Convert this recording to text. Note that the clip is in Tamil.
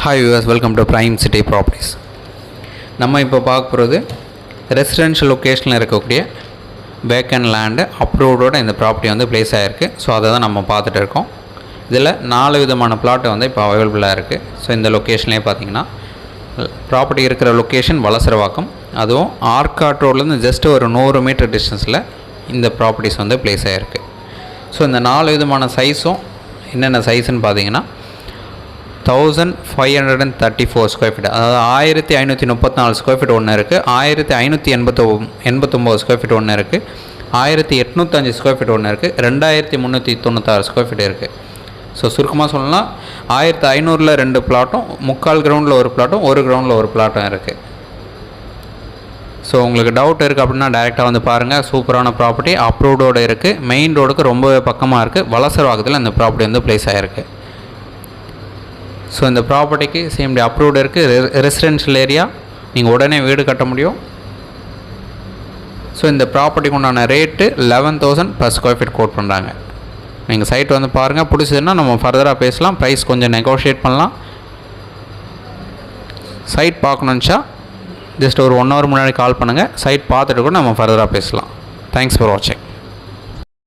Hi viewers, welcome to prime city properties. நம்ம இப்போ பார்க்க போகிறது ரெசிடென்ஷியல் லொக்கேஷனில் இருக்கக்கூடிய வேக்கன் லேண்டு அப்ரூவ்டோட இந்த ப்ராப்பர்ட்டி வந்து ப்ளேஸ் ஆகிருக்கு. ஸோ அதை தான் நம்ம பார்த்துட்டு இருக்கோம். இதில் 4 விதமான பிளாட்டு வந்து இப்போ அவைலபிளாக இருக்குது. ஸோ இந்த லொக்கேஷன்லேயே பார்த்தீங்கன்னா ப்ராப்பர்ட்டி இருக்கிற லொக்கேஷன் வலசரவாக்கம், அதுவும் ஆர்காட் ரோட்லேருந்து ஜஸ்ட் ஒரு 100 மீட்டர் டிஸ்டன்ஸில் இந்த ப்ராப்பர்ட்டிஸ் வந்து ப்ளேஸ் ஆகிருக்கு. ஸோ இந்த 4 விதமான சைஸும் என்னென்ன சைஸுன்னு பார்த்தீங்கன்னா 1534 ஸ்கொயர் ஃபீட், அதாவது 1534 ஸ்கொயர் ஃபீட் ஒன்று இருக்குது, 1589 ஸ்கொயர் ஃபீட் ஒன்று இருக்குது, 1805 ஸ்கொயர் ஃபீட் ஒன்று இருக்குது, 2396 ஸ்கொயர் ஃபீட் இருக்குது. ஸோ சுருக்கமாக சொல்லலாம் 1500 2 பிளாட்டும், 3/4 கிரவுண்டில் ஒரு பிளாட்டும், 1 கிரவுண்டில் ஒரு பிளாட்டும் இருக்குது. ஸோ உங்களுக்கு டவுட் இருக்குது அப்படின்னா டேரெக்டாக வந்து பாருங்கள். சூப்பரான ப்ராப்பர்ட்டி, அப்ரூவ்டோடு இருக்குது, மெயின் ரோடுக்கு ரொம்பவே பக்கமாக இருக்குது, வலசரவாக்கத்தில் இந்த ப்ராப்பர்ட்டி வந்து ப்ளேஸ் ஆகிருக்கு. ஸோ இந்த ப்ராப்பர்ட்டிக்கு சிஎம்டி அப்ரூவ்டு இருக்குது, ரெசிடென்ஷியல் ஏரியா, நீங்கள் உடனே வீடு கட்ட முடியும். ஸோ இந்த ப்ராப்பர்ட்டிக்கு உண்டான rate 11,000 per square feet quote பண்ணுறாங்க. நீங்கள் சைட் வந்து பாருங்கள், பிடிச்சதுன்னா நம்ம ஃபர்தராக பேசலாம், ப்ரைஸ் கொஞ்சம் நெகோஷியேட் பண்ணலாம். சைட் பார்க்கணுன்னுச்சா ஜஸ்ட் ஒரு 1 hour முன்னாடி கால் பண்ணுங்கள், சைட் பார்த்துட்டு கூட நம்ம ஃபர்தராக பேசலாம். தேங்க்ஸ் ஃபார் வாட்சிங்.